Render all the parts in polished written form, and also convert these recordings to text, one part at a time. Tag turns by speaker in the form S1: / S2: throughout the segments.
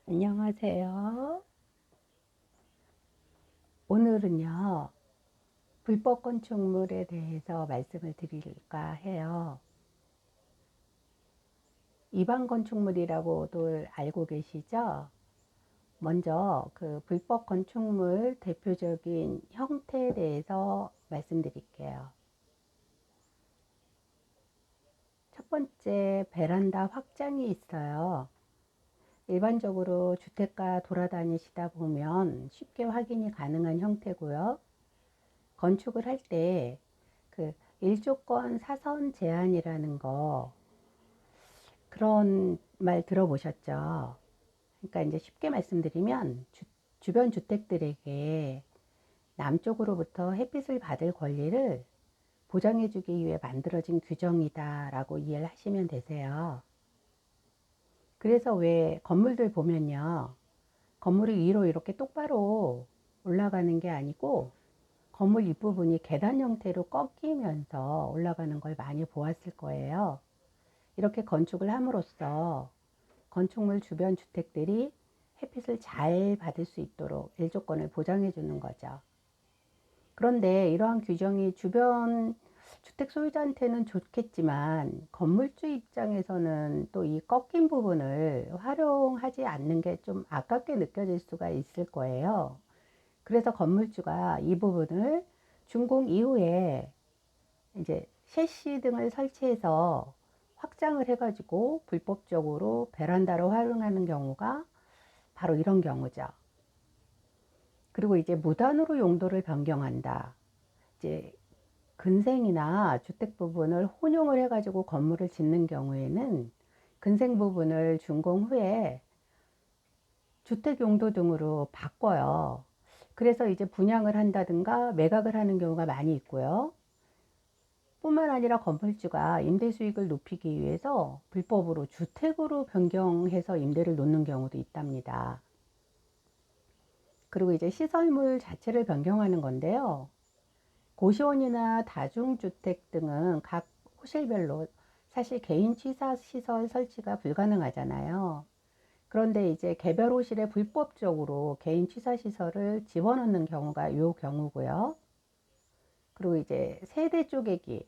S1: 안녕하세요. 오늘은요, 불법 건축물에 대해서 말씀을 드릴까 해요. 일반 건축물이라고도 알고 계시죠? 먼저 그 불법 건축물 대표적인 형태에 대해서 말씀드릴게요. 첫 번째, 베란다 확장이 있어요. 일반적으로 주택가 돌아다니시다 보면 쉽게 확인이 가능한 형태고요. 건축을 할 때 그 일조권 사선 제한이라는 거 그런 말 들어보셨죠? 그러니까 이제 쉽게 말씀드리면 주변 주택들에게 남쪽으로부터 햇빛을 받을 권리를 보장해주기 위해 만들어진 규정이다라고 이해를 하시면 되세요. 그래서 왜 건물들 보면요, 건물이 위로 이렇게 똑바로 올라가는 게 아니고 건물 윗부분이 계단 형태로 꺾이면서 올라가는 걸 많이 보았을 거예요. 이렇게 건축을 함으로써 건축물 주변 주택들이 햇빛을 잘 받을 수 있도록 일조권을 보장해 주는 거죠. 그런데 이러한 규정이 주변 주택 소유자한테는 좋겠지만 건물주 입장에서는 또 이 꺾인 부분을 활용하지 않는 게 좀 아깝게 느껴질 수가 있을 거예요. 그래서 건물주가 이 부분을 준공 이후에 이제 셰시 등을 설치해서 확장을 해가지고 불법적으로 베란다로 활용하는 경우가 바로 이런 경우죠. 그리고 이제 무단으로 용도를 변경한다. 이제 근생이나 주택 부분을 혼용을 해가지고 건물을 짓는 경우에는 근생 부분을 준공 후에 주택 용도 등으로 바꿔요. 그래서 이제 분양을 한다든가 매각을 하는 경우가 많이 있고요. 뿐만 아니라 건물주가 임대 수익을 높이기 위해서 불법으로 주택으로 변경해서 임대를 놓는 경우도 있답니다. 그리고 이제 시설물 자체를 변경하는 건데요. 고시원이나 다중주택 등은 각 호실별로 사실 개인 취사 시설 설치가 불가능하잖아요. 그런데 이제 개별 호실에 불법적으로 개인 취사 시설을 집어넣는 경우가 요 경우고요. 그리고 이제 세대 쪼개기.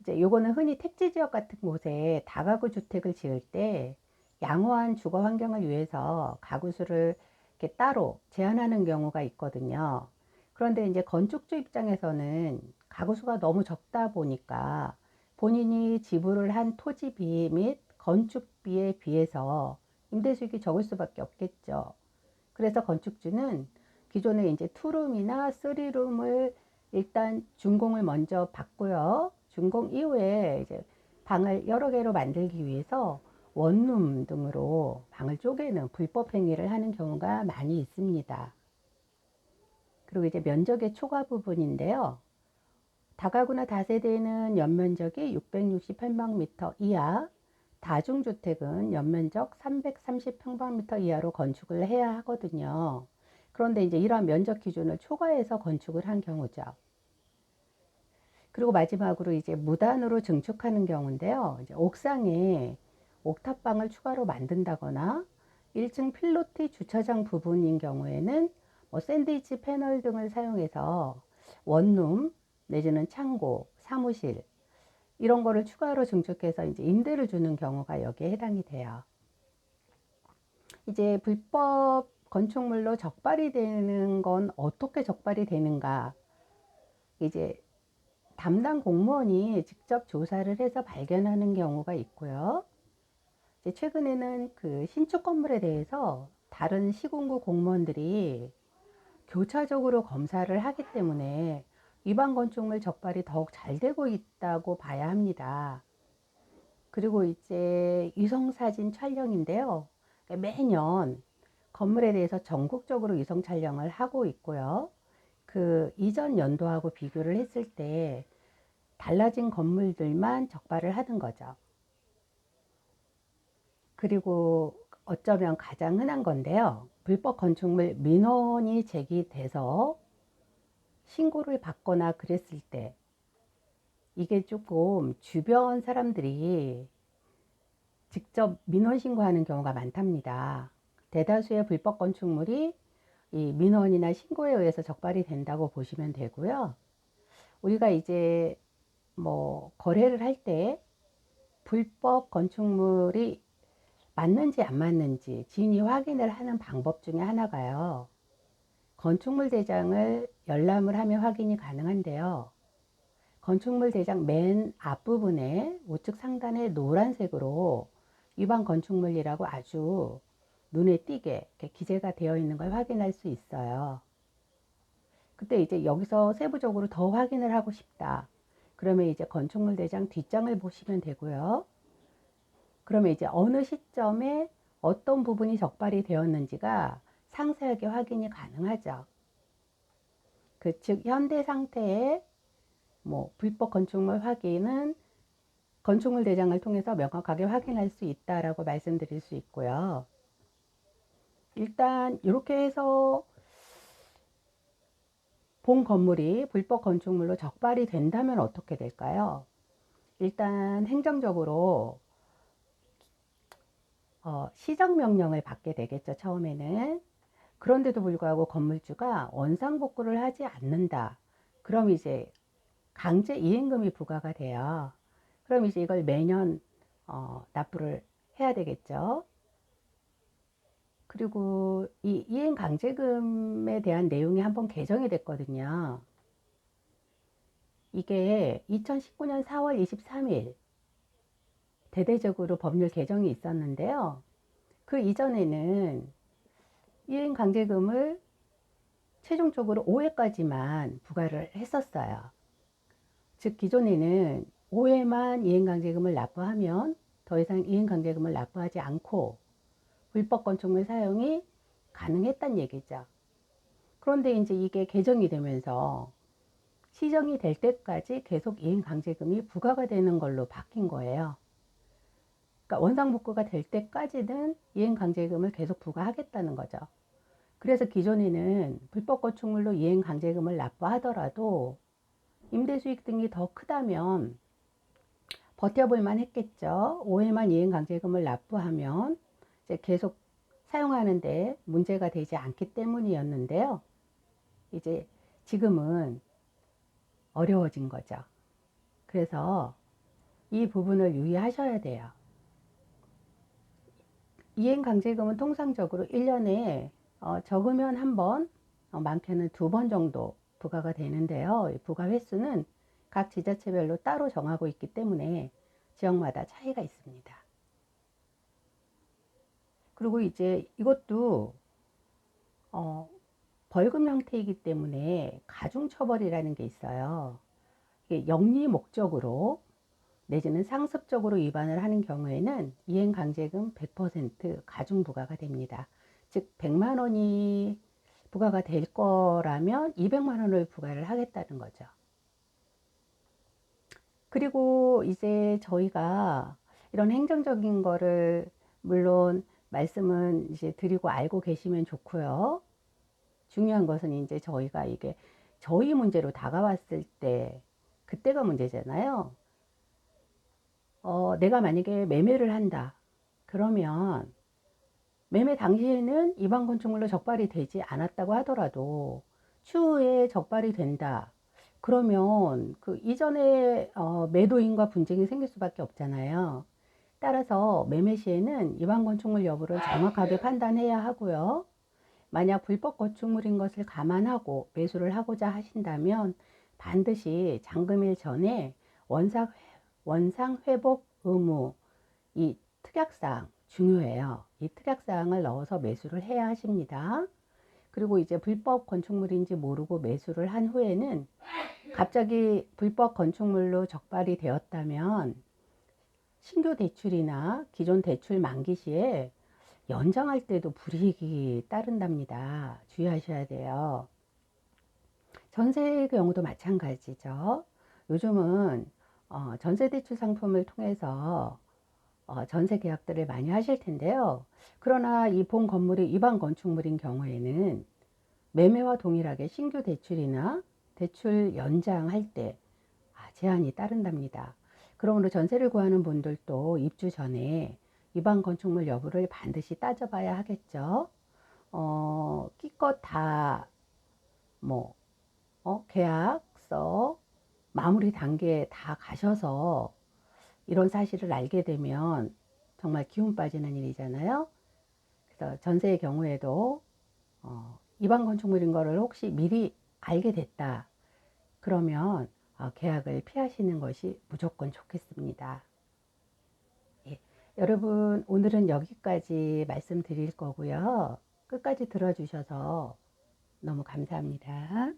S1: 이제 요거는 흔히 택지 지역 같은 곳에 다가구 주택을 지을 때 양호한 주거 환경을 위해서 가구 수를 이렇게 따로 제한하는 경우가 있거든요. 그런데 이제 건축주 입장에서는 가구 수가 너무 적다 보니까 본인이 지불을 한 토지비 및 건축비에 비해서 임대 수익이 적을 수밖에 없겠죠. 그래서 건축주는 기존에 이제 투룸이나 쓰리룸을 일단 준공을 먼저 받고요. 준공 이후에 이제 방을 여러 개로 만들기 위해서 원룸 등으로 방을 쪼개는 불법 행위를 하는 경우가 많이 있습니다. 그리고 이제 면적의 초과 부분인데요. 다가구나 다세대는 연면적이 668평방미터 이하, 다중주택은 연면적 330평방미터 이하로 건축을 해야 하거든요. 그런데 이제 이러한 면적 기준을 초과해서 건축을 한 경우죠. 그리고 마지막으로 이제 무단으로 증축하는 경우인데요. 이제 옥상에 옥탑방을 추가로 만든다거나 1층 필로티 주차장 부분인 경우에는 뭐 샌드위치 패널 등을 사용해서 원룸 내지는 창고, 사무실 이런 거를 추가로 증축해서 이제 임대를 주는 경우가 여기에 해당이 돼요. 이제 불법 건축물로 적발이 되는 건 어떻게 적발이 되는가? 이제 담당 공무원이 직접 조사를 해서 발견하는 경우가 있고요. 이제 최근에는 그 신축 건물에 대해서 다른 시군구 공무원들이 교차적으로 검사를 하기 때문에 위반 건축물 적발이 더욱 잘 되고 있다고 봐야 합니다. 그리고 이제 위성사진 촬영인데요. 매년 건물에 대해서 전국적으로 위성 촬영을 하고 있고요. 그 이전 연도하고 비교를 했을 때 달라진 건물들만 적발을 하는 거죠. 그리고 어쩌면 가장 흔한 건데요. 불법 건축물 민원이 제기돼서 신고를 받거나 그랬을 때 이게 조금 주변 사람들이 직접 민원 신고하는 경우가 많답니다. 대다수의 불법 건축물이 이 민원이나 신고에 의해서 적발이 된다고 보시면 되고요. 우리가 이제 뭐 거래를 할 때 불법 건축물이 맞는지 안 맞는지 지인이 확인을 하는 방법 중에 하나가요. 건축물 대장을 열람을 하면 확인이 가능한데요. 건축물 대장 맨 앞부분에 우측 상단에 노란색으로 위반 건축물이라고 아주 눈에 띄게 이렇게 기재가 되어 있는 걸 확인할 수 있어요. 그때 이제 여기서 세부적으로 더 확인을 하고 싶다. 그러면 이제 건축물 대장 뒷장을 보시면 되고요. 그러면 이제 어느 시점에 어떤 부분이 적발이 되었는지가 상세하게 확인이 가능하죠. 즉 현대 상태의 뭐 불법 건축물 확인은 건축물 대장을 통해서 명확하게 확인할 수 있다라고 말씀드릴 수 있고요. 일단 이렇게 해서 본 건물이 불법 건축물로 적발이 된다면 어떻게 될까요? 일단 행정적으로 시정명령을 받게 되겠죠, 처음에는. 그런데도 불구하고 건물주가 원상복구를 하지 않는다. 그럼 이제 강제 이행금이 부과가 돼요. 그럼 이제 이걸 매년 납부를 해야 되겠죠. 그리고 이 이행 강제금에 대한 내용이 한번 개정이 됐거든요. 이게 2019년 4월 23일 대대적으로 법률 개정이 있었는데요. 그 이전에는 이행 강제금을 최종적으로 5회까지만 부과를 했었어요. 즉 기존에는 5회만 이행강제금을 납부하면 더 이상 이행강제금을 납부하지 않고 불법 건축물 사용이 가능했단 얘기죠. 그런데 이제 이게 개정이 되면서 시정이 될 때까지 계속 이행강제금이 부과가 되는 걸로 바뀐 거예요. 그러니까 원상복구가 될 때까지는 이행강제금을 계속 부과하겠다는 거죠. 그래서 기존에는 불법 건축물로 이행강제금을 납부하더라도 임대수익 등이 더 크다면 버텨볼만 했겠죠. 5회만 이행강제금을 납부하면 이제 계속 사용하는데 문제가 되지 않기 때문이었는데요. 이제 지금은 어려워진 거죠. 그래서 이 부분을 유의하셔야 돼요. 이행강제금은 통상적으로 1년에 적으면 한 번, 많게는 2번 정도 부과가 되는데요. 부과 횟수는 각 지자체별로 따로 정하고 있기 때문에 지역마다 차이가 있습니다. 그리고 이제 이것도 벌금 형태이기 때문에 가중처벌이라는 게 있어요. 이게 영리 목적으로 내지는 상습적으로 위반을 하는 경우에는 이행강제금 100% 가중부과가 됩니다. 즉 100만 원이 부과가 될 거라면 200만 원을 부과를 하겠다는 거죠. 그리고 이제 저희가 이런 행정적인 거를 물론 말씀은 이제 드리고 알고 계시면 좋고요. 중요한 것은 이제 저희가 이게 저희 문제로 다가왔을 때 그때가 문제잖아요. 내가 만약에 매매를 한다. 그러면 매매 당시에는 일반 건축물로 적발이 되지 않았다고 하더라도 추후에 적발이 된다. 그러면 그 이전에 매도인과 분쟁이 생길 수밖에 없잖아요. 따라서 매매 시에는 일반 건축물 여부를 정확하게 판단해야 하고요. 만약 불법 건축물인 것을 감안하고 매수를 하고자 하신다면 반드시 잔금일 전에 원상 회복 의무, 이 특약사항 중요해요. 이 특약사항을 넣어서 매수를 해야 하십니다. 그리고 이제 불법 건축물인지 모르고 매수를 한 후에는 갑자기 불법 건축물로 적발이 되었다면 신규 대출이나 기존 대출 만기 시에 연장할 때도 불이익이 따른답니다. 주의하셔야 돼요. 전세의 경우도 마찬가지죠. 요즘은 전세대출 상품을 통해서 전세 계약들을 많이 하실 텐데요. 그러나 이 본 건물이 일반 건축물인 경우에는 매매와 동일하게 신규 대출이나 대출 연장할 때 제한이 따른답니다. 그러므로 전세를 구하는 분들도 입주 전에 위반 건축물 여부를 반드시 따져봐야 하겠죠. 기껏 다 뭐 계약서 마무리 단계에 다 가셔서 이런 사실을 알게 되면 정말 기운 빠지는 일이잖아요. 그래서 전세의 경우에도 위반 건축물인 거를 혹시 미리 알게 됐다 그러면 계약을 피하시는 것이 무조건 좋겠습니다. 예. 여러분 오늘은 여기까지 말씀드릴 거고요. 끝까지 들어주셔서 너무 감사합니다.